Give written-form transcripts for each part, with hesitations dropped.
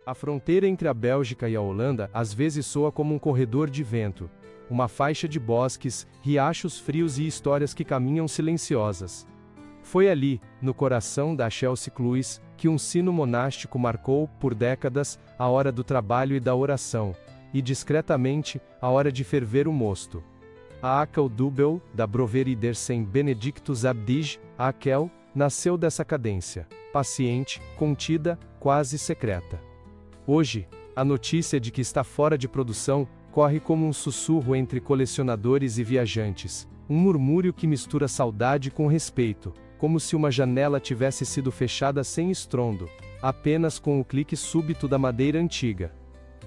A fronteira entre a Bélgica e a Holanda às vezes soa como um corredor de vento, uma faixa de bosques, riachos frios e histórias que caminham silenciosas. Foi ali, no coração da Chelsea Cluis, que um sino monástico marcou, por décadas, a hora do trabalho e da oração, e discretamente, a hora de ferver o mosto. A Akel Dubel, da Broveri der Saint Benedictus Abdige, a Akel, nasceu dessa cadência, paciente, contida, quase secreta. Hoje, a notícia de que está fora de produção corre como um sussurro entre colecionadores e viajantes, um murmúrio que mistura saudade com respeito, como se uma janela tivesse sido fechada sem estrondo, apenas com o clique súbito da madeira antiga.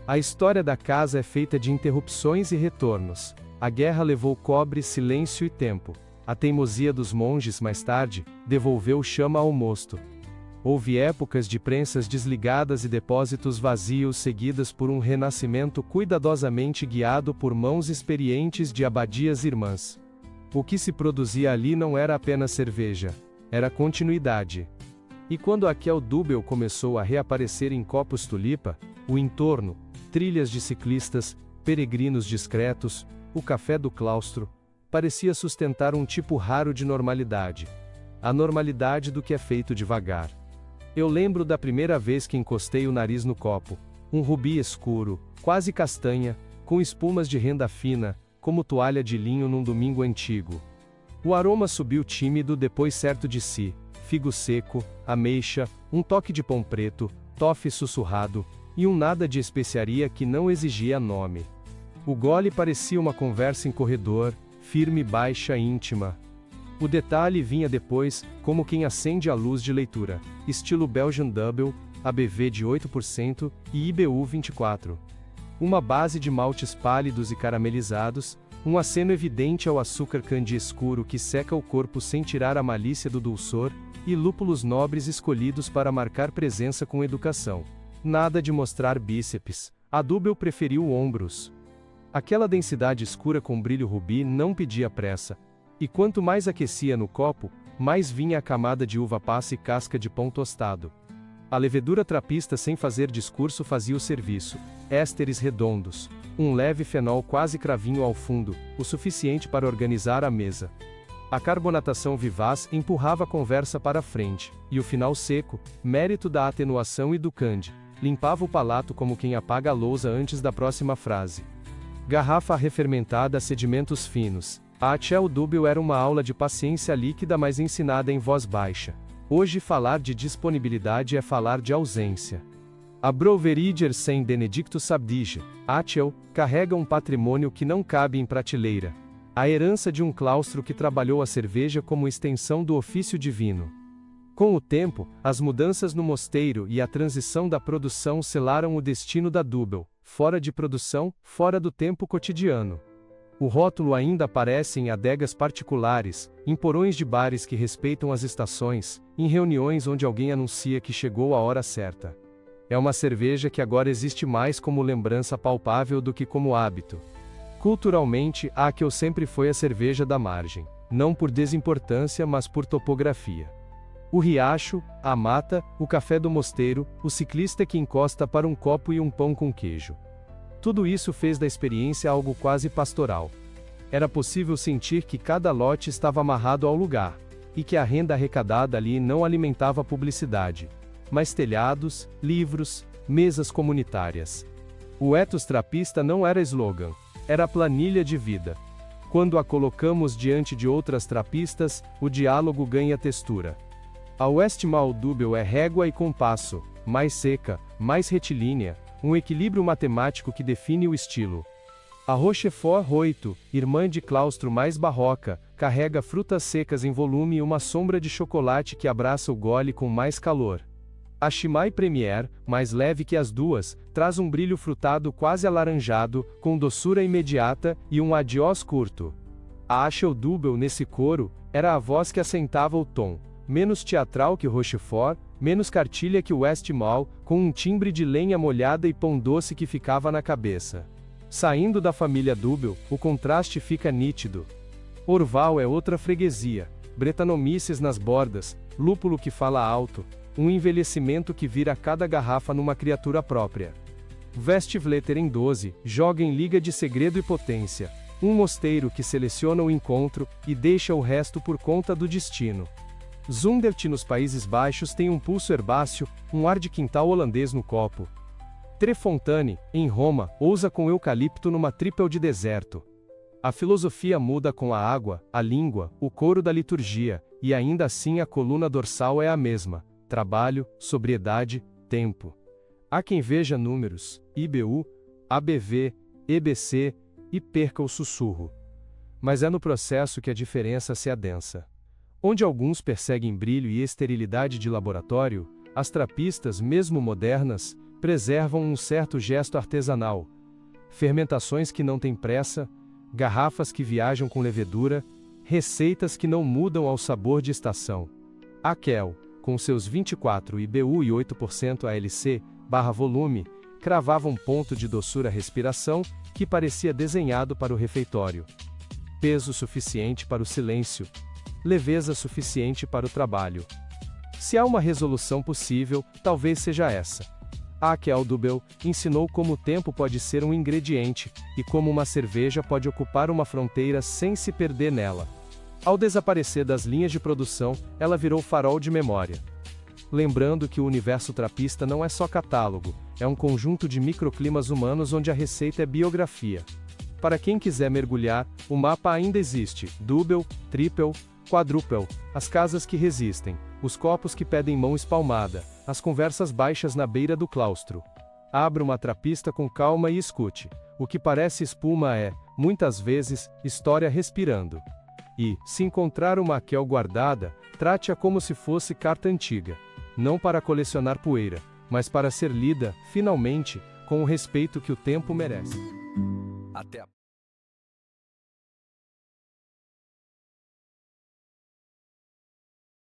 A história da casa é feita de interrupções e retornos. A guerra levou cobre, silêncio e tempo. A teimosia dos monges, mais tarde, devolveu chama ao mosto. Houve épocas de prensas desligadas e depósitos vazios seguidas por um renascimento cuidadosamente guiado por mãos experientes de abadias irmãs. O que se produzia ali não era apenas cerveja, era continuidade. E quando Akel Dubel começou a reaparecer em copos tulipa, o entorno, trilhas de ciclistas, peregrinos discretos, o café do claustro, parecia sustentar um tipo raro de normalidade. A normalidade do que é feito devagar. Eu lembro da primeira vez que encostei o nariz no copo, um rubi escuro, quase castanha, com espumas de renda fina, como toalha de linho num domingo antigo. O aroma subiu tímido depois certo de si, figo seco, ameixa, um toque de pão preto, toffee sussurrado, e um nada de especiaria que não exigia nome. O gole parecia uma conversa em corredor, firme, baixa, íntima. O detalhe vinha depois, como quem acende a luz de leitura, estilo Belgian Double, ABV de 8% e IBU 24. Uma base de maltes pálidos e caramelizados, um aceno evidente ao açúcar candy escuro que seca o corpo sem tirar a malícia do dulçor, e lúpulos nobres escolhidos para marcar presença com educação. Nada de mostrar bíceps. A Dubel preferiu ombros. Aquela densidade escura com brilho rubi não pedia pressa. E quanto mais aquecia no copo, mais vinha a camada de uva passa e casca de pão tostado. A levedura trapista sem fazer discurso fazia o serviço. Ésteres redondos. Um leve fenol quase cravinho ao fundo, o suficiente para organizar a mesa. A carbonatação vivaz empurrava a conversa para a frente, e o final seco, mérito da atenuação e do candy, limpava o palato como quem apaga a lousa antes da próxima frase. Garrafa refermentada a sedimentos finos. A Akel Dubel era uma aula de paciência líquida, mas ensinada em voz baixa. Hoje falar de disponibilidade é falar de ausência. A Broveri der Saint Benedictus Abdige, Akel, carrega um patrimônio que não cabe em prateleira. A herança de um claustro que trabalhou a cerveja como extensão do ofício divino. Com o tempo, as mudanças no mosteiro e a transição da produção selaram o destino da Dubel, fora de produção, fora do tempo cotidiano. O rótulo ainda aparece em adegas particulares, em porões de bares que respeitam as estações, em reuniões onde alguém anuncia que chegou a hora certa. É uma cerveja que agora existe mais como lembrança palpável do que como hábito. Culturalmente, a Akel sempre foi a cerveja da margem, não por desimportância mas por topografia. O riacho, a mata, o café do mosteiro, o ciclista que encosta para um copo e um pão com queijo. Tudo isso fez da experiência algo quase pastoral. Era possível sentir que cada lote estava amarrado ao lugar, e que a renda arrecadada ali não alimentava a publicidade, mas telhados, livros, mesas comunitárias. O ethos trapista não era slogan, era planilha de vida. Quando a colocamos diante de outras trapistas, o diálogo ganha textura. A Westmalle Dubel é régua e compasso, mais seca, mais retilínea, um equilíbrio matemático que define o estilo. A Rochefort 8, irmã de claustro mais barroca, carrega frutas secas em volume e uma sombra de chocolate que abraça o gole com mais calor. A Chimay Premier, mais leve que as duas, traz um brilho frutado quase alaranjado, com doçura imediata, e um adiós curto. A Akel Dubel nesse coro, era a voz que assentava o tom, menos teatral que o Rochefort, menos cartilha que o Westmalle, com um timbre de lenha molhada e pão doce que ficava na cabeça. Saindo da família Dubel, o contraste fica nítido. Orval é outra freguesia, Bretanomices nas bordas, lúpulo que fala alto, um envelhecimento que vira cada garrafa numa criatura própria. Vestvleter em 12, joga em liga de segredo e potência. Um mosteiro que seleciona o encontro, e deixa o resto por conta do destino. Zundert nos Países Baixos tem um pulso herbáceo, um ar de quintal holandês no copo. Trefontane, em Roma, ousa com eucalipto numa tripel de deserto. A filosofia muda com a água, a língua, o coro da liturgia, e ainda assim a coluna dorsal é a mesma: trabalho, sobriedade, tempo. Há quem veja números, IBU, ABV, EBC, e perca o sussurro. Mas é no processo que a diferença se adensa. Onde alguns perseguem brilho e esterilidade de laboratório, as trapistas, mesmo modernas, preservam um certo gesto artesanal. Fermentações que não têm pressa, garrafas que viajam com levedura, receitas que não mudam ao sabor de estação. A Kel, com seus 24 IBU e 8% ALC/volume, cravava um ponto de doçura respiração que parecia desenhado para o refeitório. Peso suficiente para o silêncio. Leveza suficiente para o trabalho. Se há uma resolução possível, talvez seja essa. A Kel Dubel ensinou como o tempo pode ser um ingrediente, e como uma cerveja pode ocupar uma fronteira sem se perder nela. Ao desaparecer das linhas de produção, ela virou farol de memória. Lembrando que o universo trapista não é só catálogo, é um conjunto de microclimas humanos onde a receita é biografia. Para quem quiser mergulhar, o mapa ainda existe: Double, Triple, Quadruple, as casas que resistem, os copos que pedem mão espalmada, as conversas baixas na beira do claustro. Abra uma trapista com calma e escute. O que parece espuma é, muitas vezes, história respirando. E, se encontrar uma Kel guardada, trate-a como se fosse carta antiga. Não para colecionar poeira, mas para ser lida, finalmente, com o respeito que o tempo merece.